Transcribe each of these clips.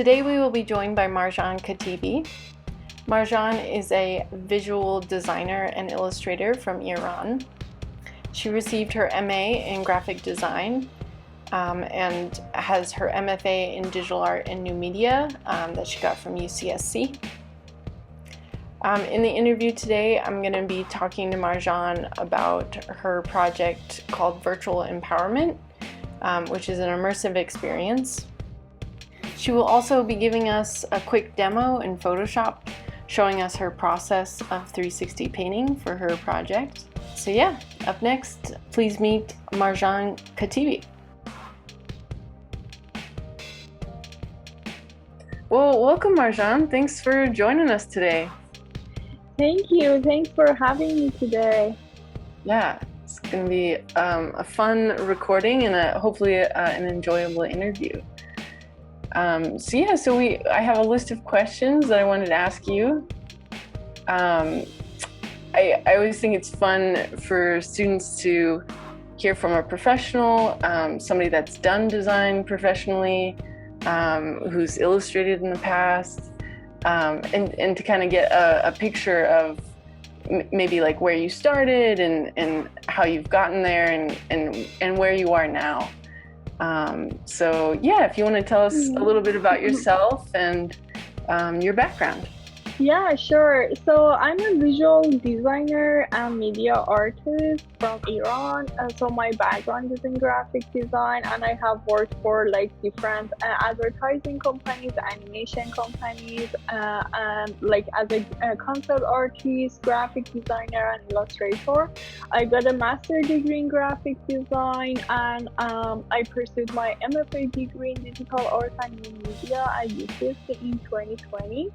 Today we will be joined by Marjan Khatibi. Marjan is a visual designer and illustrator from Iran. She received her MA in graphic design and has her MFA in digital art and new media that she got from UCSC. In the interview today, I'm going to be talking to Marjan about her project called Virtual Empowerment, which is an immersive experience. She will also be giving us a quick demo in Photoshop, showing us her process of 360 painting for her project. So yeah, up next, please meet Marjan Khatibi. Well, welcome Marjan. Thanks for joining us today. Thank you. Thanks for having me today. Yeah, it's going to be a fun recording and hopefully an enjoyable interview. I have a list of questions that I wanted to ask you. I always think it's fun for students to hear from a professional, somebody that's done design professionally, who's illustrated in the past, and to kind of get a picture of maybe like where you started and how you've gotten there and where you are now. So yeah, if you want to tell us a little bit about yourself and your background. Yeah, sure. So I'm a visual designer and media artist from Iran. So my background is in graphic design, and I have worked for like different advertising companies, animation companies, and like as a concept artist, graphic designer, and illustrator. I got a master's degree in graphic design, and I pursued my MFA degree in digital art and new media at UCSC in 2020.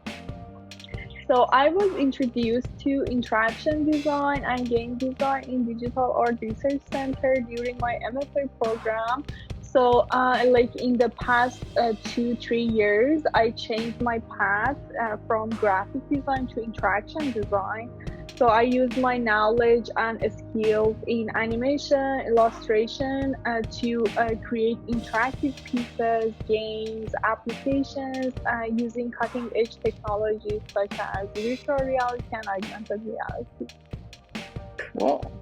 So I was introduced to interaction design and game design in Digital Art Research Center during my MFA program. So like in the past 2-3 years, I changed my path from graphic design to interaction design. So I use my knowledge and skills in animation, illustration to create interactive pieces, games, applications using cutting-edge technologies such as virtual reality and augmented reality. Cool.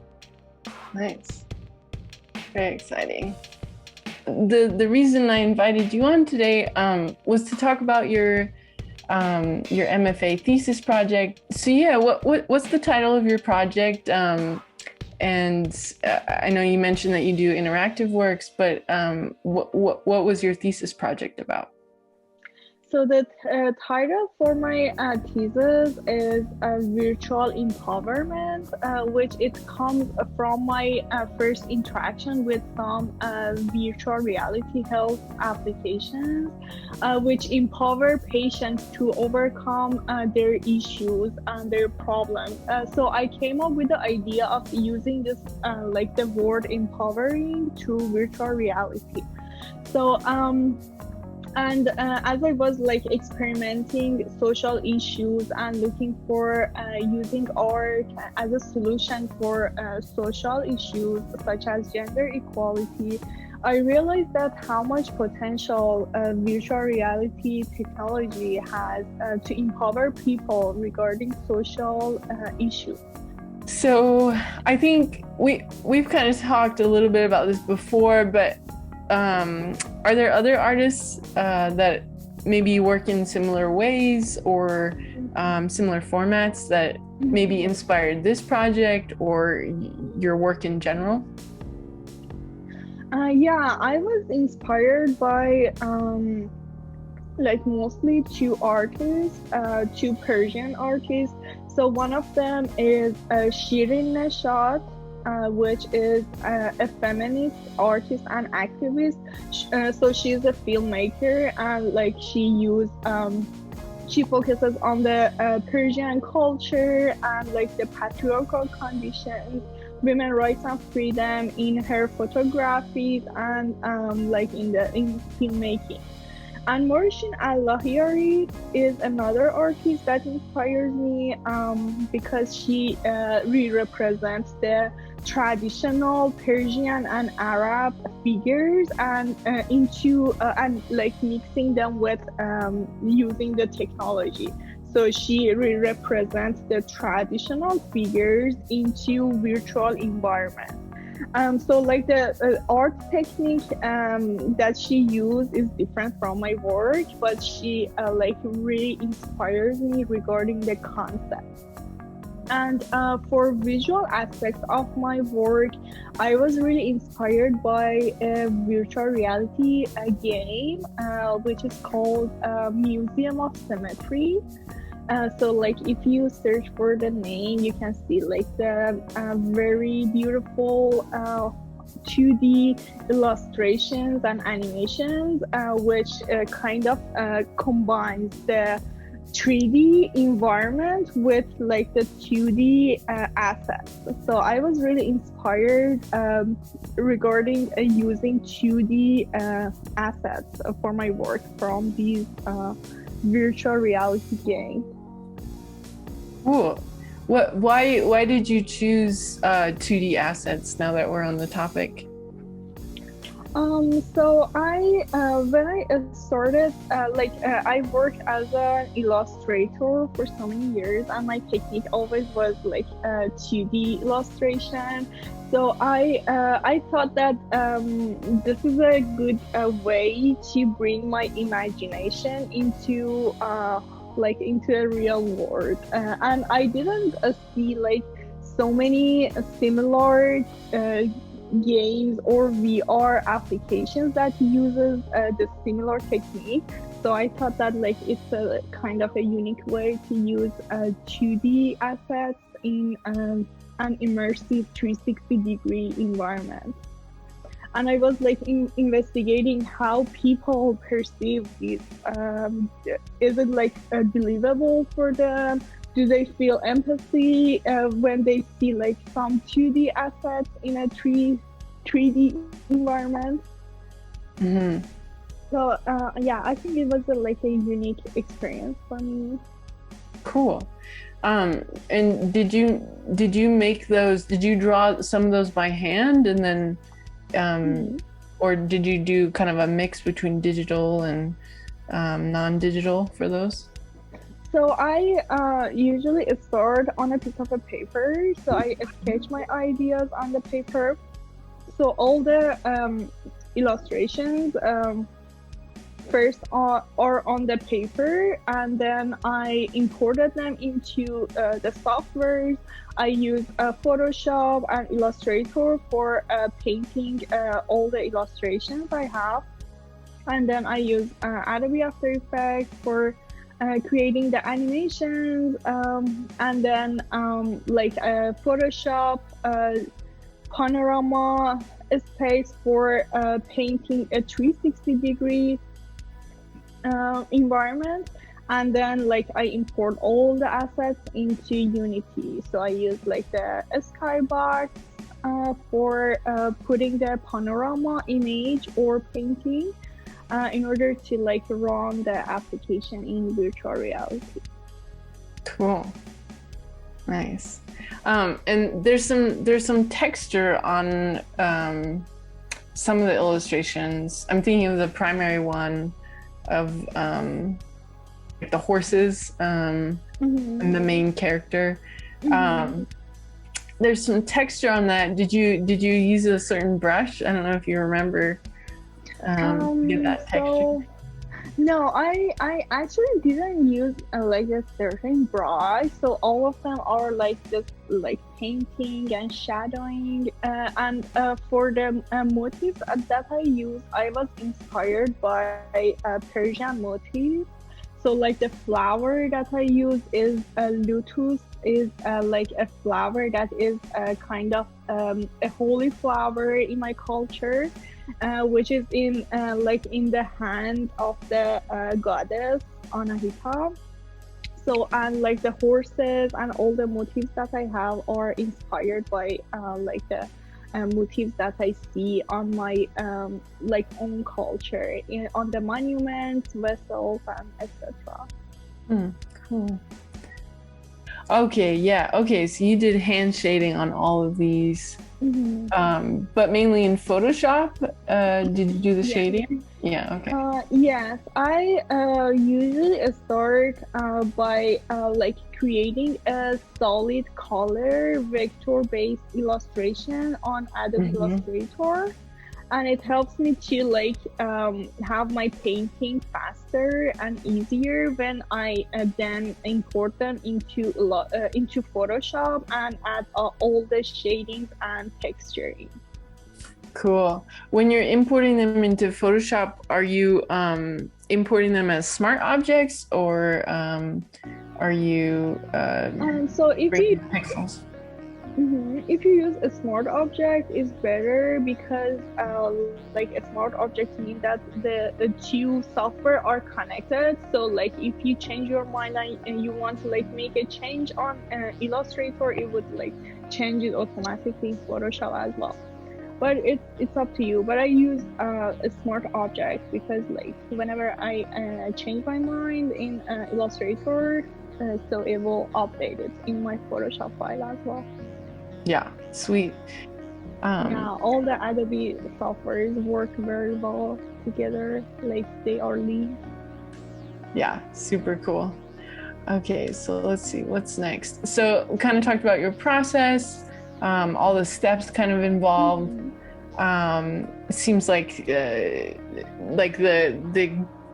Nice. Very exciting. The reason I invited you on today was to talk about your MFA thesis project. So yeah, what's the title of your project? And I know you mentioned that you do interactive works, but what was your thesis project about? So the title for my thesis is Virtual Empowerment, which it comes from my first interaction with some virtual reality health applications, which empower patients to overcome their issues and their problems. So I came up with the idea of using this, like the word empowering to virtual reality. So And as I was like experimenting social issues and looking for using art as a solution for social issues such as gender equality, I realized that how much potential virtual reality technology has to empower people regarding social issues. So I think we've kind of talked a little bit about this before, but are there other artists that maybe work in similar ways or similar formats that maybe inspired this project or your work in general? Yeah, I was inspired by like mostly two artists, two Persian artists. So one of them is Shirin Neshat, which is a feminist artist and activist. So she's a filmmaker, and like she focuses on the Persian culture and like the patriarchal conditions, women rights and freedom in her photographies and like in filmmaking. And Morsin Allahiyari is another artist that inspires me because she represents the traditional Persian and Arab figures and into and like mixing them with using the technology. So she represents the traditional figures into virtual environment. So like the art technique that she used is different from my work, but she like really inspires me regarding the concept. And for visual aspects of my work, I was really inspired by a virtual reality game, which is called Museum of Symmetry. So like if you search for the name, you can see like the very beautiful 2D illustrations and animations, which kind of combines the 3D environment with like the 2D assets. So I was really inspired regarding using 2D assets for my work from these virtual reality games. Cool. Why did you choose 2D assets now that we're on the topic? So when I started, I worked as an illustrator for so many years, and my technique always was like 2D illustration. So I thought that this is a good way to bring my imagination into into a real world, and I didn't see like so many similar games or VR applications that uses the similar technique. So I thought that like it's a kind of a unique way to use 2D assets in an immersive 360-degree environment. And I was like investigating how people perceive this. Is it like believable for them? Do they feel empathy when they see like some 2D assets in a 3D environment? Mm-hmm. So yeah, I think it was like a unique experience for me. Cool. And did you make those? Did you draw some of those by hand, and then, or did you do kind of a mix between digital and non-digital for those? So I usually start on a piece of a paper. So I sketch my ideas on the paper. So all the illustrations first are on the paper, and then I imported them into the softwares. I use Photoshop and Illustrator for painting all the illustrations I have. And then I use Adobe After Effects for creating the animations, and then Photoshop panorama space for painting a 360-degree environment. And then like I import all the assets into Unity. So I use like the skybox for putting the panorama image or painting in order to like run the application in virtual reality. Cool. Nice. And there's some texture on some of the illustrations. I'm thinking of the primary one of the horses and the main character. There's some texture on that. Did you use a certain brush? I don't know if you remember to get that texture. So, no, I actually didn't use like a certain brush. So all of them are like just like painting and shadowing. And for the motifs that I use, I was inspired by Persian motifs. So like the flower that I use is lotus, is like a flower that is kind of a holy flower in my culture, which is in the hand of the goddess Anahita. So, and like the horses and all the motifs that I have are inspired by like the motifs that I see on my like own culture, on the monuments, vessels, and etc. Cool. Okay, yeah. Okay, so you did hand shading on all of these Mhm. But mainly in Photoshop. Did you do the Yes. shading? Yeah, okay. Yes, I usually start by like creating a solid color vector-based illustration on Adobe Mm-hmm. Illustrator, and it helps me to like have my painting faster and easier when I then import them into Photoshop and add all the shadings and texturing. Cool. When you're importing them into Photoshop, are you importing them as smart objects, or are you So breaking pixels? if you use a smart object, is better because like a smart object means that the two software are connected. So like if you change your mind and you want to like make a change on Illustrator, it would like change it automatically in Photoshop as well. But it's up to you. But I use a smart object because like whenever I change my mind in Illustrator, so it will update it in my Photoshop file as well. Yeah, sweet. Yeah, all the Adobe softwares work very well together, like they are linked. Yeah, super cool. Okay, so let's see what's next. So we kind of talked about your process, all the steps kind of involved. It seems like the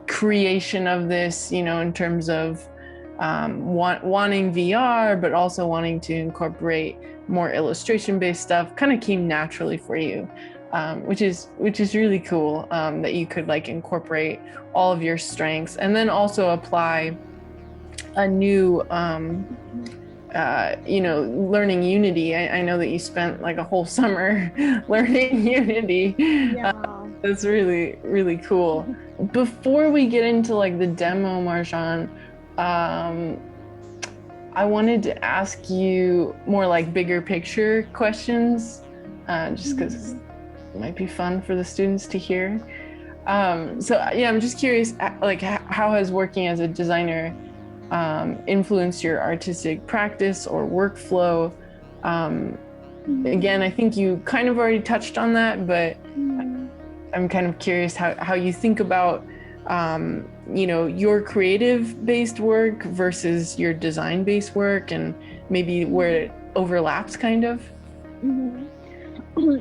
creation of this, in terms of wanting VR, but also wanting to incorporate more illustration-based stuff, kind of came naturally for you, which is really cool, that you could like incorporate all of your strengths and then also apply a new learning Unity. I know that you spent like a whole summer learning Unity. Yeah. That's really, really cool. Before we get into like the demo, Marjan, I wanted to ask you more like bigger picture questions, just because it might be fun for the students to hear. So yeah, I'm just curious, like how has working as a designer influence your artistic practice or workflow? Again, I think you kind of already touched on that, but I'm kind of curious how you think about your creative based work versus your design based work, and maybe where it overlaps kind of.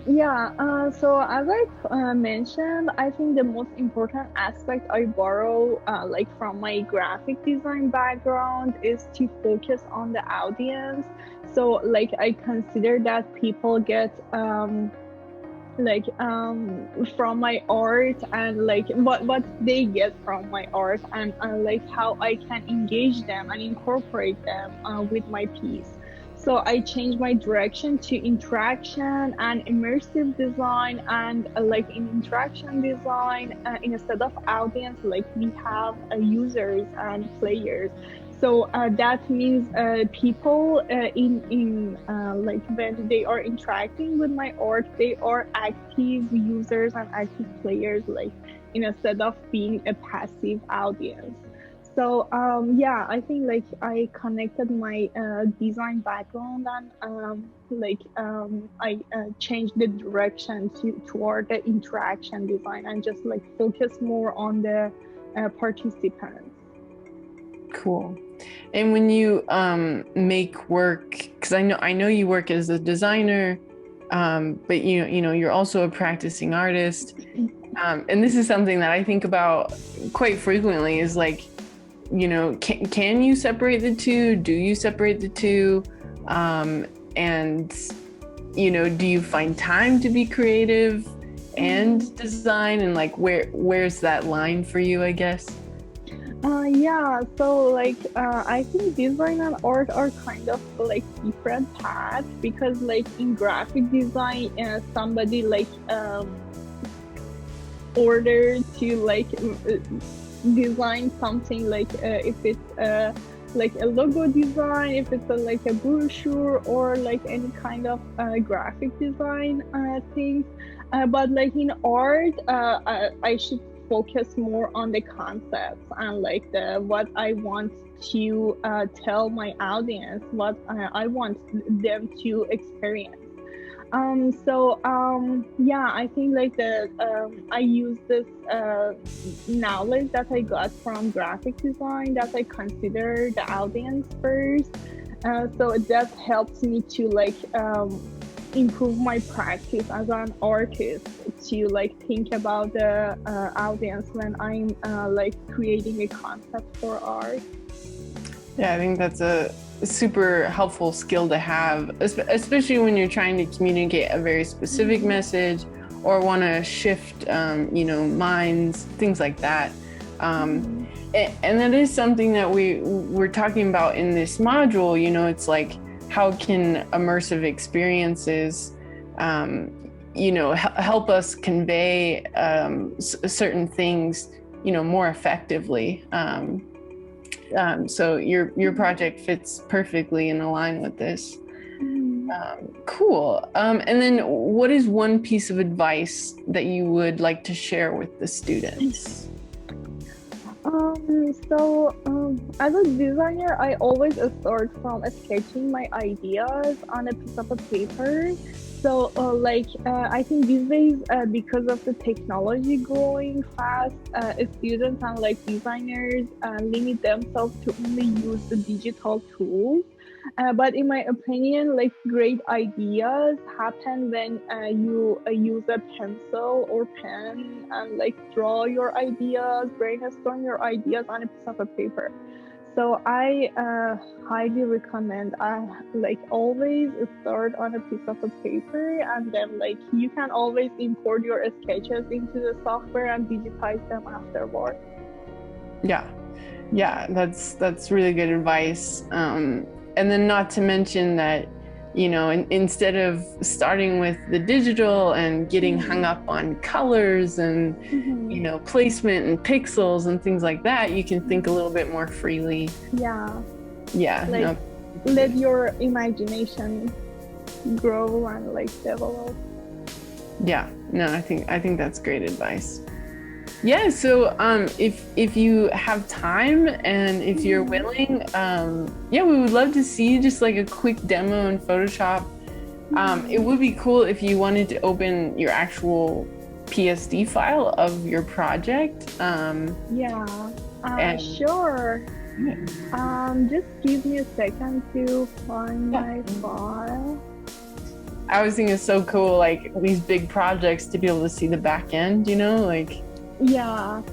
Yeah, so as I mentioned, I think the most important aspect I borrow like from my graphic design background is to focus on the audience. So like I consider that people get like from my art, and like what they get from my art, and like how I can engage them and incorporate them with my piece. So I changed my direction to interaction and immersive design, and like in interaction design, instead of audience, like we have users and players. So that means people in like when they are interacting with my art, they are active users and active players, like instead of being a passive audience. So yeah, I think like I connected my design background, and I changed the direction toward the interaction design and just like focus more on the participants. Cool. And when you make work, because I know you work as a designer, but you're also a practicing artist, and this is something that I think about quite frequently. Is like, can you separate the two? Do you separate the two? And do you find time to be creative and design? And like, where's that line for you, I guess? Yeah, so like I think design and art are kind of like different paths, because like in graphic design, somebody like ordered to like design something, like if it's like a logo design, if it's like a brochure, or like any kind of graphic design things. But like in art, I should focus more on the concepts and like what I want to tell my audience, what I want them to experience. Yeah, I think like I use this knowledge that I got from graphic design that I consider the audience first. So that helps me to like improve my practice as an artist, to like think about the audience when I'm like creating a concept for art. Yeah, I think that's a super helpful skill to have, especially when you're trying to communicate a very specific message or want to shift, minds, things like that. And that is something that we're talking about in this module. It's like, how can immersive experiences, help us convey certain things, more effectively. So your project fits perfectly in line with this. Cool. And then what is one piece of advice that you would like to share with the students? As a designer, I always start from sketching my ideas on a piece of a paper. I think these days, because of the technology growing fast, students and like designers limit themselves to only use the digital tools. But in my opinion, like great ideas happen when you use a pencil or pen and like draw your ideas, brainstorm your ideas on a piece of a paper. So I highly recommend like always start on a piece of a paper, and then like you can always import your sketches into the software and digitize them afterward. Yeah, that's really good advice. And then not to mention that, instead of starting with the digital and getting hung up on colors and, placement and pixels and things like that, you can think a little bit more freely. Yeah. Yeah. Let your imagination grow and like develop. Yeah. No, I think that's great advice. Yeah, so if you have time and if you're willing, we would love to see just like a quick demo in Photoshop. It would be cool if you wanted to open your actual PSD file of your project. Sure. Just give me a second to find my file. I always think it's so cool, like these big projects, to be able to see the back end,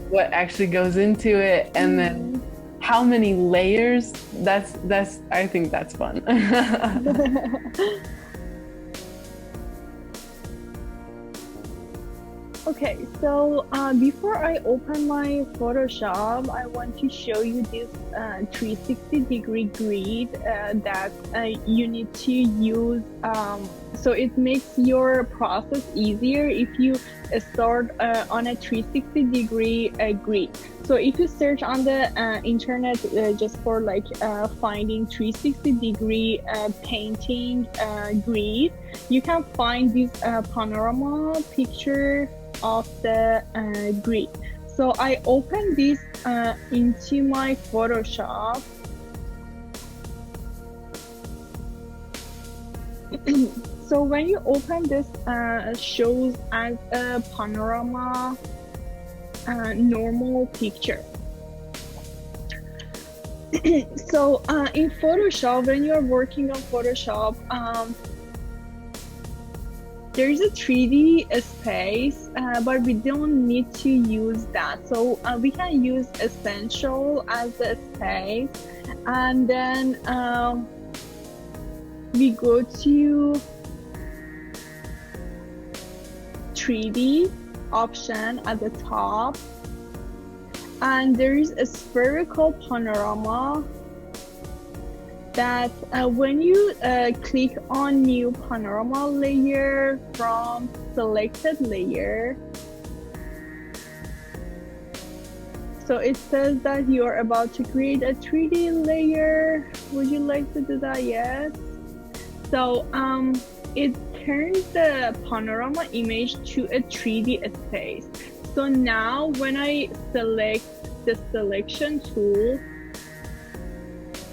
what actually goes into it, and then how many layers. I think that's fun. Okay, so before I open my Photoshop, I want to show you this 360-degree grid that you need to use. So it makes your process easier if you start on a 360-degree grid. So if you search on the internet just for like finding 360-degree painting grid, you can find this panorama picture of the grid. So I open this into my Photoshop. So when you open this, shows as a panorama normal picture. So in Photoshop, when you're working on Photoshop, there is a 3D space, but we don't need to use that. So we can use Essential as a space, and then we go to 3D option at the top, and there is a spherical panorama that when you click on new panorama layer from selected layer, so it says that you are about to create a 3D layer. Would you like to do that? Yes. So it turns the panorama image to a 3D space. So now when I select the selection tool,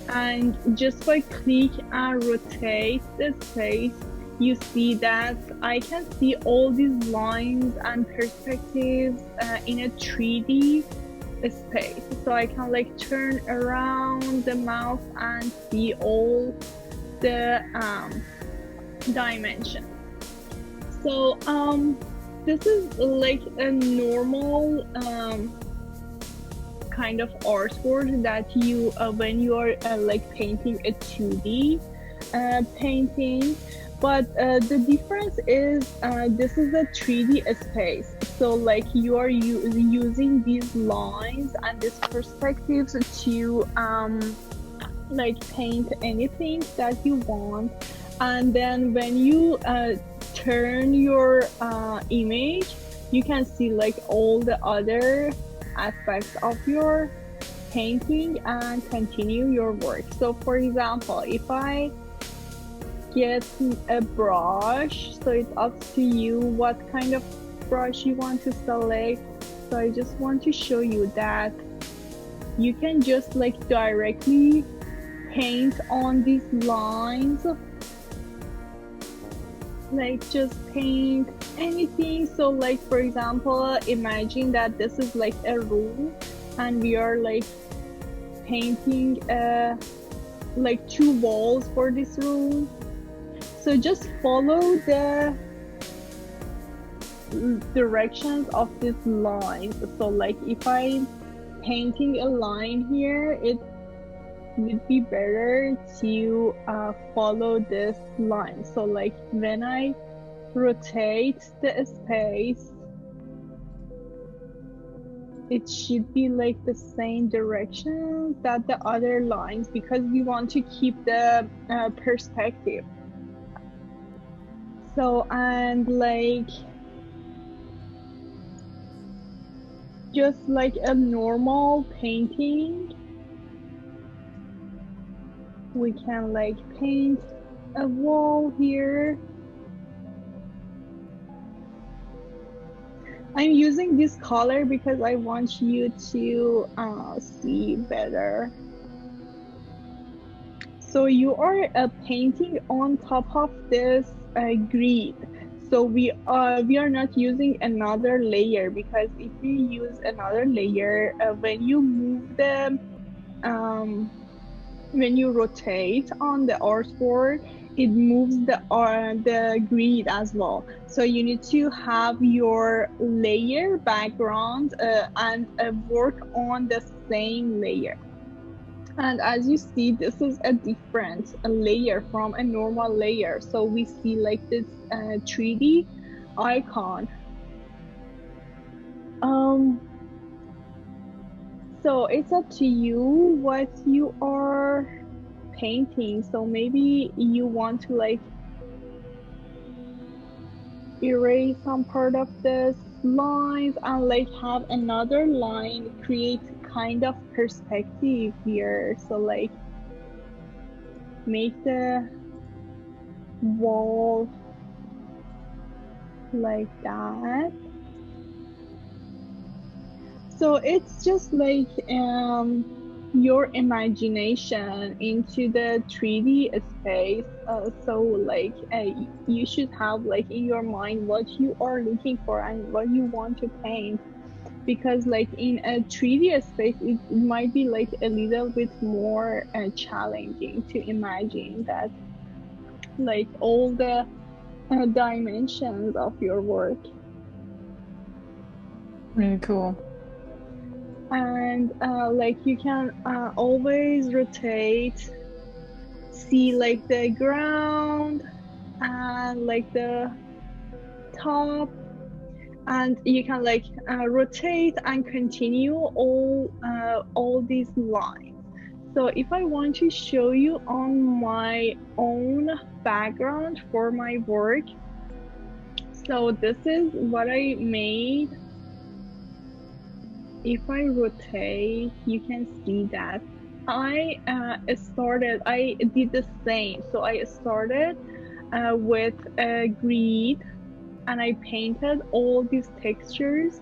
and just by click and rotate the space, you see that I can see all these lines and perspectives in a 3D space. So I can like turn around the mouse and see all the dimensions. So this is like a normal kind of artwork that you when you are like painting a 2D painting, but the difference is this is a 3D space. So like you are using these lines and these perspectives to like paint anything that you want, and then when you turn your image, you can see like all the other aspects of your painting and continue your work. So for example, if I get a brush, so it's up to you what kind of brush you want to select. So I just want to show you that you can just like directly paint on these lines, like just paint anything. So like for example, imagine that this is like a room and we are like painting like 2 walls for this room. So just follow the directions of these lines. So like if I'm painting a line here, it would be better to follow this line. So like when I rotate the space, it should be like the same direction that the other lines, because we want to keep the perspective. So, and like just like a normal painting, we can like paint a wall here. I'm using this color because I want you to see better. So you are painting on top of this grid. So we are not using another layer, because if you use another layer, when you move the when you rotate on the artboard, it moves the grid as well. So you need to have your layer background and work on the same layer. And as you see, this is a different layer from a normal layer. So we see like this 3D icon. So it's up to you what you are painting. So maybe you want to like erase some part of this lines and like have another line, create kind of perspective here. So like make the wall like that. So it's just like your imagination into the 3D space. So like you should have like in your mind what you are looking for and what you want to paint, because like in a 3D space it might be like a little bit more challenging to imagine that like all the dimensions of your work. Really cool. And like you can always rotate, see like the ground and like the top, and you can like rotate and continue all these lines. So if I want to show you on my own background for my work, so this is what I made. If I rotate, you can see that I did the same. So I started with a grid and I painted all these textures,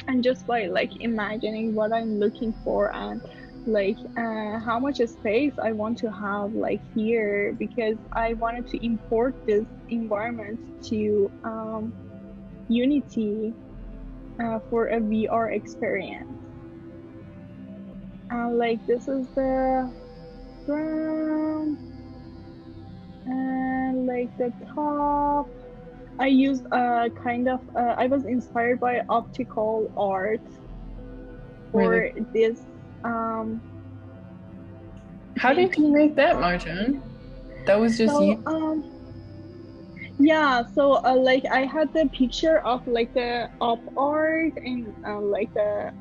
and just by like imagining what I'm looking for and like how much space I want to have like here, because I wanted to import this environment to Unity for a VR experience. Like this is the ground, and like the top. I used kind of I was inspired by optical art for Really? this How did you make that, Marjan? That was just so you. yeah, so like I had the picture of like the op art and like the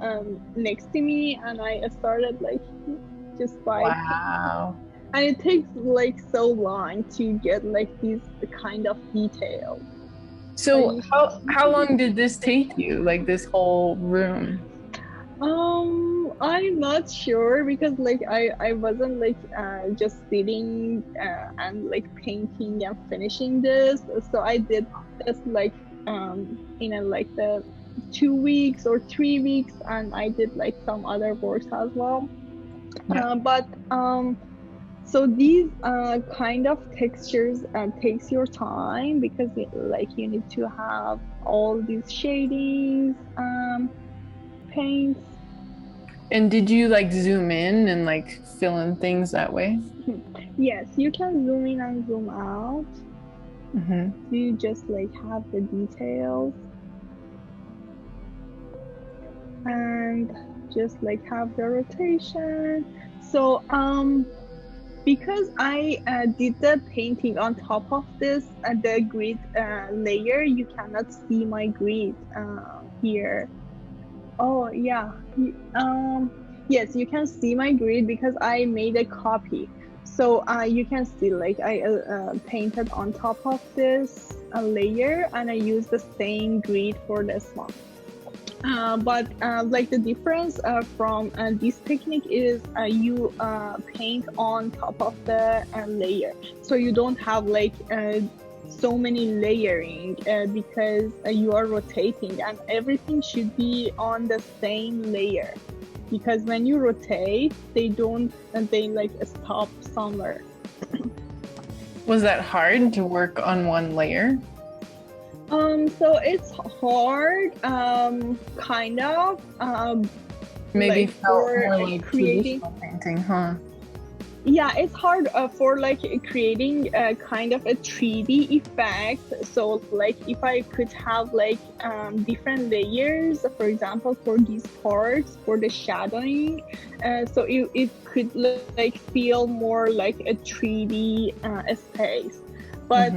next to me, and I started like just by Wow. and it takes like so long to get like these kind of details. So how long did this take you, like this whole room? I'm not sure, because like I wasn't like just sitting and like painting and finishing this. So I did this like in a, like the 2 weeks or 3 weeks, and I did like some other works as well. Yeah. But so these kind of textures takes your time, because like you need to have all these shadings, paints. And did you like zoom in and like fill in things that way? Yes, you can zoom in and zoom out Mm-hmm. to just like have the details, and just like have the rotation. So because I did the painting on top of this the grid layer, you cannot see my grid here. Oh yeah. Yes, you can see my grid because I made a copy. So you can see like I painted on top of this layer, and I used the same grid for this one. But like the difference from this technique is you paint on top of the layer, so you don't have like so many layering because you are rotating, and everything should be on the same layer, because when you rotate they don't they like stop somewhere. Was that hard to work on one layer? So it's hard, kind of, Maybe like felt for more like creating. traditional painting, huh? Yeah, it's hard for like creating a kind of a 3D effect. So like if I could have like different layers, for example, for these parts, for the shadowing, so it could like feel more like a 3D space. But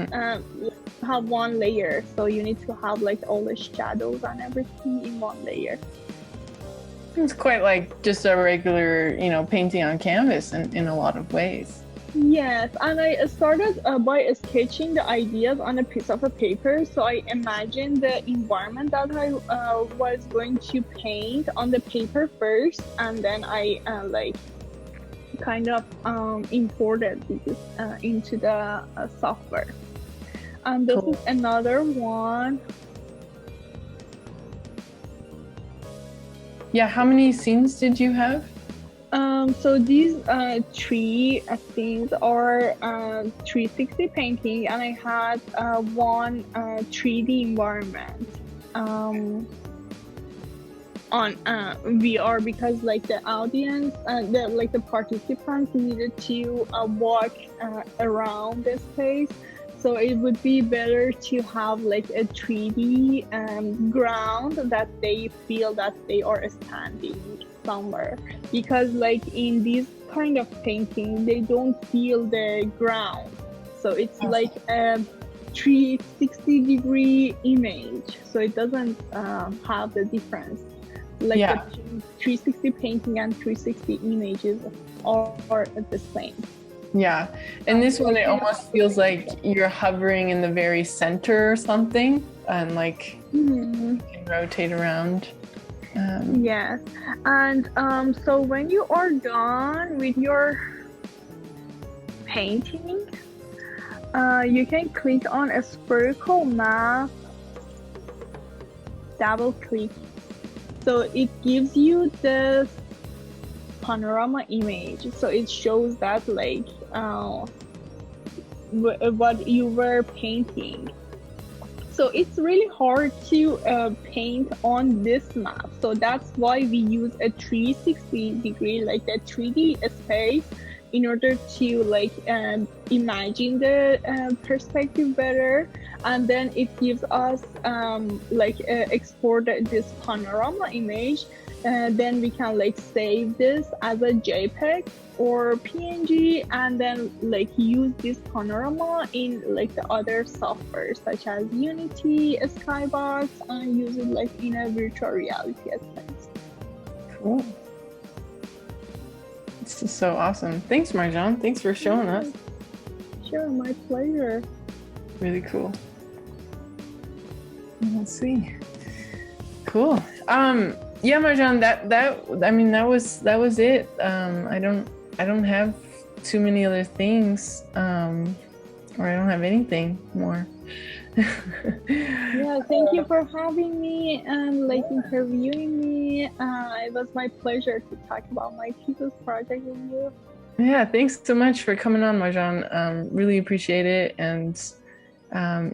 have one layer, so you need to have like all the shadows and everything in one layer. It's quite like just a regular, painting on canvas in a lot of ways. Yes, and I started by sketching the ideas on a piece of a paper. So I imagined the environment that I was going to paint on the paper first, and then I like kind of imported this into the software. And this Cool. is another one. Yeah, how many scenes did you have? So these three things are 360 painting, and I had one 3D environment on VR, because like the audience, the participants needed to walk around the space. So it would be better to have like a 3D ground that they feel that they are standing somewhere, because like in this kind of painting they don't feel the ground, so it's like a 360-degree image, so it doesn't have the difference. Like the 360 painting and 360 images are the same. Yeah, and this one it almost feels like you're hovering in the very center or something, and like you can rotate around. Yes, and so when you are done with your painting, you can click on a spherical map, double click, so it gives you this panorama image. So it shows that like what you were painting. So it's really hard to paint on this map. So that's why we use a 360 degree, like a 3D space, in order to like imagine the perspective better. And then it gives us export this panorama image. Then we can like save this as a JPEG or PNG, and then like use this panorama in like the other software such as Unity, Skybox, and use it like in a virtual reality space. Cool. This is so awesome. Thanks, Marjan. Thanks for showing us. Sure, my pleasure. Really cool. Let's see. Cool. Yeah, Marjan, that was it. I don't have too many other things, or I don't have anything more. Yeah, thank you for having me and like interviewing me. It was my pleasure to talk about my thesis project with you. Yeah, thanks so much for coming on, Marjan. Really appreciate it, and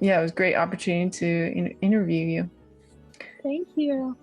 yeah, it was a great opportunity to interview you. Thank you.